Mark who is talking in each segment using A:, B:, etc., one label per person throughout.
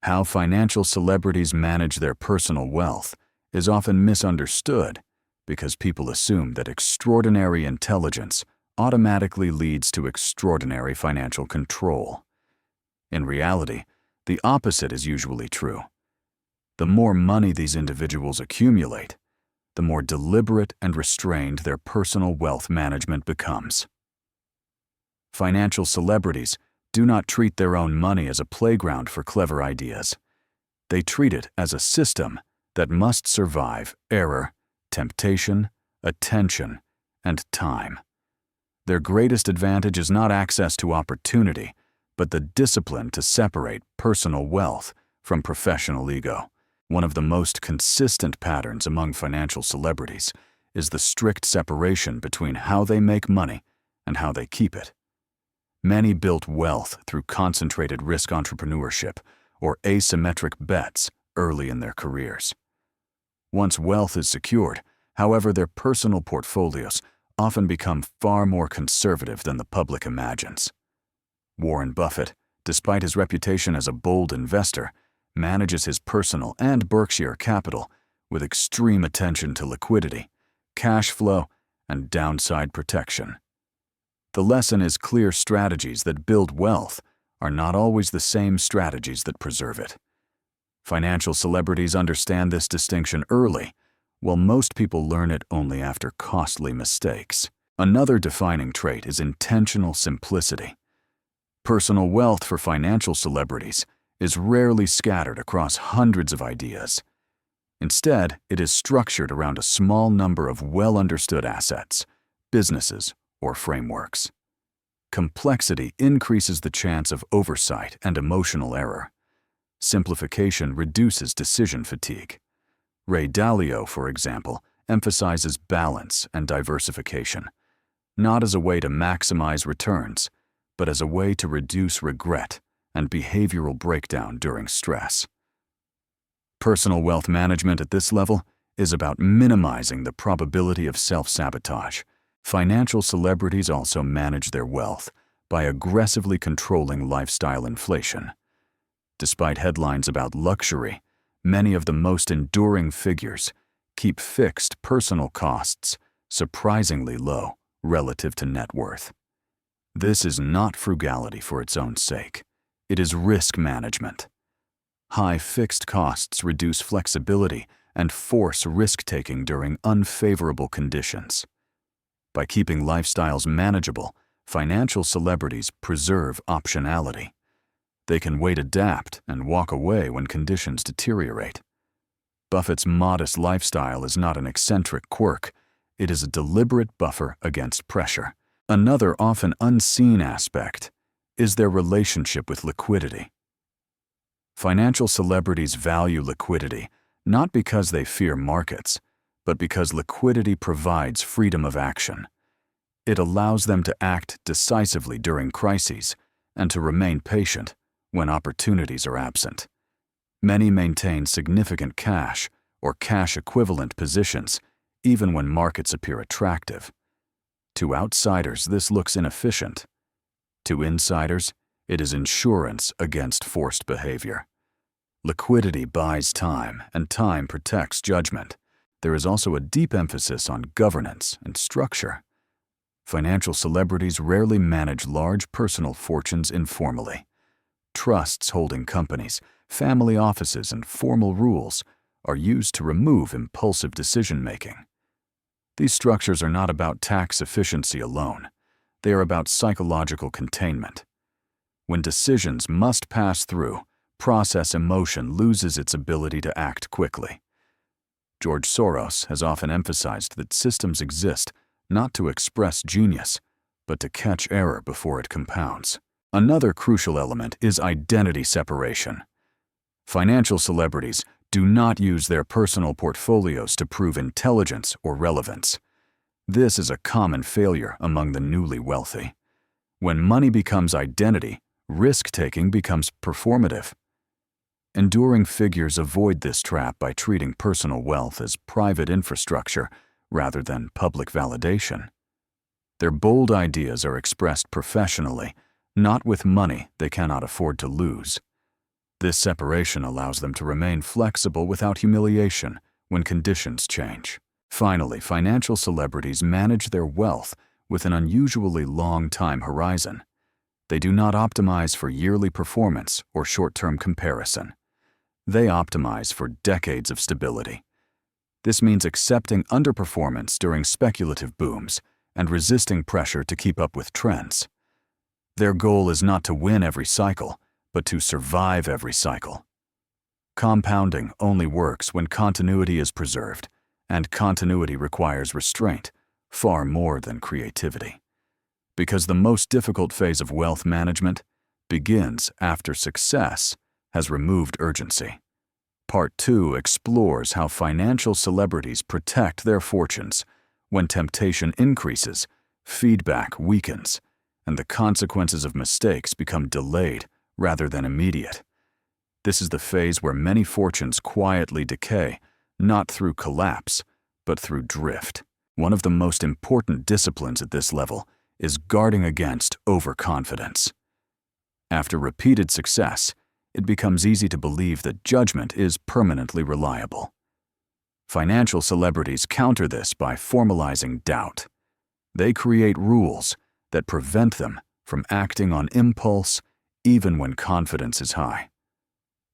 A: How financial celebrities manage their personal wealth is often misunderstood because people assume that extraordinary intelligence automatically leads to extraordinary financial control. In reality, the opposite is usually true. The more money these individuals accumulate, the more deliberate and restrained their personal wealth management becomes. Financial celebrities do not treat their own money as a playground for clever ideas. They treat it as a system that must survive error, temptation, attention, and time. Their greatest advantage is not access to opportunity, but the discipline to separate personal wealth from professional ego. One of the most consistent patterns among financial celebrities is the strict separation between how they make money and how they keep it. Many built wealth through concentrated risk entrepreneurship or asymmetric bets early in their careers. Once wealth is secured, however, their personal portfolios often become far more conservative than the public imagines. Warren Buffett, despite his reputation as a bold investor, manages his personal and Berkshire capital with extreme attention to liquidity, cash flow, and downside protection. The lesson is clear: strategies that build wealth are not always the same strategies that preserve it. Financial celebrities understand this distinction early, while most people learn it only after costly mistakes. Another defining trait is intentional simplicity. Personal wealth for financial celebrities is rarely scattered across hundreds of ideas. Instead, it is structured around a small number of well-understood assets, businesses, or frameworks. Complexity increases the chance of oversight and emotional error. Simplification reduces decision fatigue. Ray Dalio, for example, emphasizes balance and diversification, not as a way to maximize returns, but as a way to reduce regret and behavioral breakdown during stress. Personal wealth management at this level is about minimizing the probability of self-sabotage. Financial celebrities also manage their wealth by aggressively controlling lifestyle inflation. Despite headlines about luxury, many of the most enduring figures keep fixed personal costs surprisingly low relative to net worth. This is not frugality for its own sake. It is risk management. High fixed costs reduce flexibility and force risk-taking during unfavorable conditions. By keeping lifestyles manageable, financial celebrities preserve optionality. They can wait, adapt, and walk away when conditions deteriorate. Buffett's modest lifestyle is not an eccentric quirk. It is a deliberate buffer against pressure. Another often unseen aspect is their relationship with liquidity. Financial celebrities value liquidity not because they fear markets, but because liquidity provides freedom of action. It allows them to act decisively during crises and to remain patient when opportunities are absent. Many maintain significant cash or cash-equivalent positions even when markets appear attractive. To outsiders, this looks inefficient. To insiders, it is insurance against forced behavior. Liquidity buys time, and time protects judgment. There is also a deep emphasis on governance and structure. Financial celebrities rarely manage large personal fortunes informally. Trusts holding companies, family offices, and formal rules are used to remove impulsive decision-making. These structures are not about tax efficiency alone. They are about psychological containment. When decisions must pass through, process emotion loses its ability to act quickly. George Soros has often emphasized that systems exist not to express genius, but to catch error before it compounds. Another crucial element is identity separation. Financial celebrities do not use their personal portfolios to prove intelligence or relevance. This is a common failure among the newly wealthy. When money becomes identity, risk-taking becomes performative. Enduring figures avoid this trap by treating personal wealth as private infrastructure rather than public validation. Their bold ideas are expressed professionally, not with money they cannot afford to lose. This separation allows them to remain flexible without humiliation when conditions change. Finally, financial celebrities manage their wealth with an unusually long time horizon. They do not optimize for yearly performance or short-term comparison. They optimize for decades of stability. This means accepting underperformance during speculative booms and resisting pressure to keep up with trends. Their goal is not to win every cycle, but to survive every cycle. Compounding only works when continuity is preserved, and continuity requires restraint, far more than creativity. Because the most difficult phase of wealth management begins after success has removed urgency. Part 2 explores how financial celebrities protect their fortunes when temptation increases, feedback weakens, and the consequences of mistakes become delayed rather than immediate. This is the phase where many fortunes quietly decay, not through collapse, but through drift. One of the most important disciplines at this level is guarding against overconfidence. After repeated success, it becomes easy to believe that judgment is permanently reliable. Financial celebrities counter this by formalizing doubt. They create rules that prevent them from acting on impulse even when confidence is high.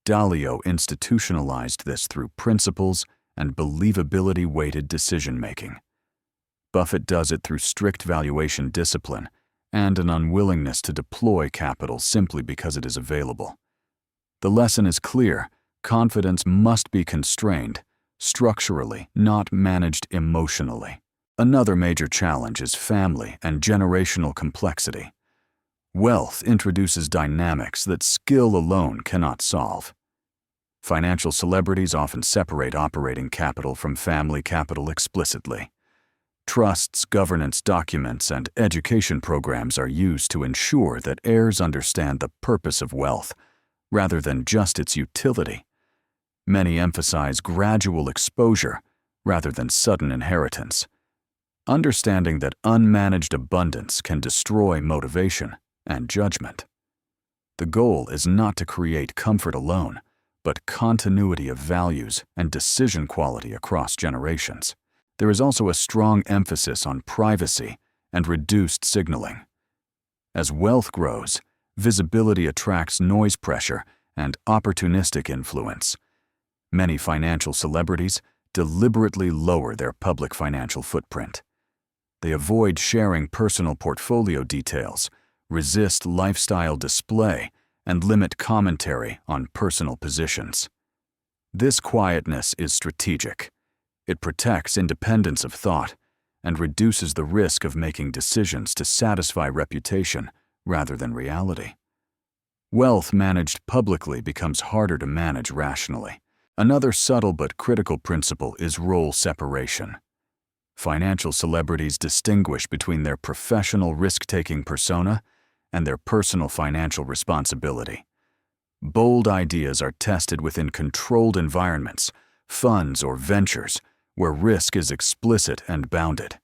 A: Dalio institutionalized this through principles and believability-weighted decision-making. Buffett does it through strict valuation discipline and an unwillingness to deploy capital simply because it is available. The lesson is clear: confidence must be constrained structurally, not managed emotionally. Another major challenge is family and generational complexity. Wealth introduces dynamics that skill alone cannot solve. Financial celebrities often separate operating capital from family capital explicitly. Trusts, governance documents, and education programs are used to ensure that heirs understand the purpose of wealth, rather than just its utility. Many emphasize gradual exposure rather than sudden inheritance, understanding that unmanaged abundance can destroy motivation and judgment. The goal is not to create comfort alone, but continuity of values and decision quality across generations. There is also a strong emphasis on privacy and reduced signaling. As wealth grows, visibility attracts noise pressure and opportunistic influence. Many financial celebrities deliberately lower their public financial footprint. They avoid sharing personal portfolio details, resist lifestyle display, and limit commentary on personal positions. This quietness is strategic. It protects independence of thought and reduces the risk of making decisions to satisfy reputation rather than reality. Wealth managed publicly becomes harder to manage rationally. Another subtle but critical principle is role separation. Financial celebrities distinguish between their professional risk-taking persona and their personal financial responsibility. Bold ideas are tested within controlled environments, funds or ventures, where risk is explicit and bounded.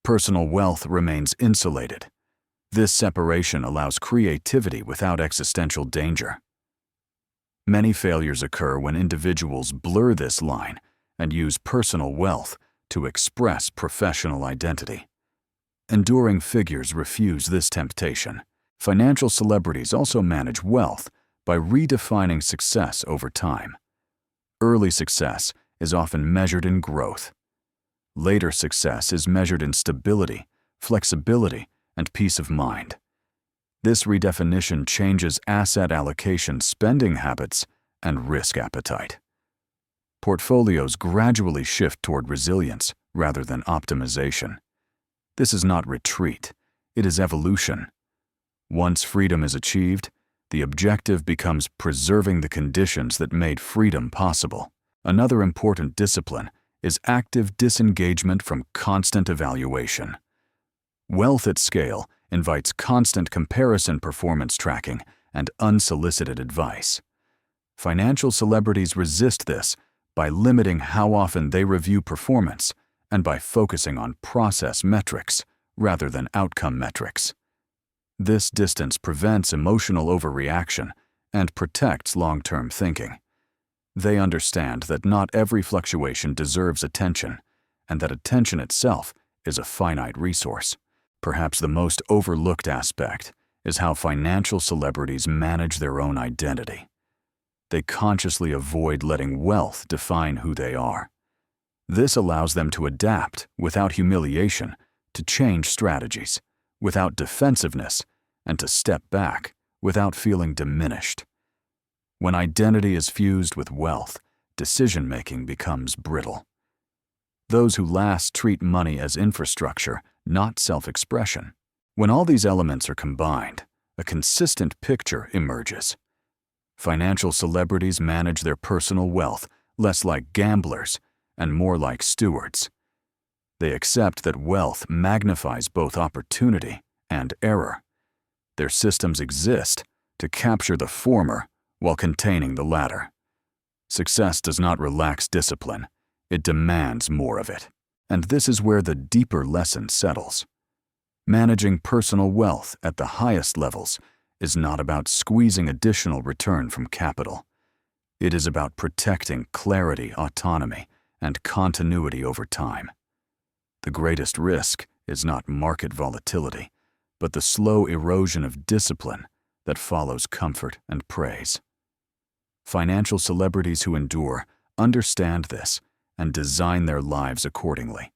A: Personal wealth remains insulated. This separation allows creativity without existential danger. Many failures occur when individuals blur this line and use personal wealth to express professional identity. Enduring figures refuse this temptation. Financial celebrities also manage wealth by redefining success over time. Early success is often measured in growth. Later success is measured in stability, flexibility, and peace of mind. This redefinition changes asset allocation, spending habits, and risk appetite. Portfolios gradually shift toward resilience rather than optimization. This is not retreat, it is evolution. Once freedom is achieved, the objective becomes preserving the conditions that made freedom possible. Another important discipline is active disengagement from constant evaluation. Wealth at scale invites constant comparison, performance tracking, and unsolicited advice. Financial celebrities resist this by limiting how often they review performance and by focusing on process metrics rather than outcome metrics. This distance prevents emotional overreaction and protects long-term thinking. They understand that not every fluctuation deserves attention, and that attention itself is a finite resource. Perhaps the most overlooked aspect is how financial celebrities manage their own identity. They consciously avoid letting wealth define who they are. This allows them to adapt without humiliation, to change strategies without defensiveness, and to step back without feeling diminished. When identity is fused with wealth, decision-making becomes brittle. Those who last treat money as infrastructure, not self-expression. When all these elements are combined, a consistent picture emerges. Financial celebrities manage their personal wealth less like gamblers and more like stewards. They accept that wealth magnifies both opportunity and error. Their systems exist to capture the former while containing the latter. Success does not relax discipline, it demands more of it. And this is where the deeper lesson settles. Managing personal wealth at the highest levels is not about squeezing additional return from capital. It is about protecting clarity, autonomy, and continuity over time. The greatest risk is not market volatility, but the slow erosion of discipline that follows comfort and praise. Financial celebrities who endure understand this and design their lives accordingly.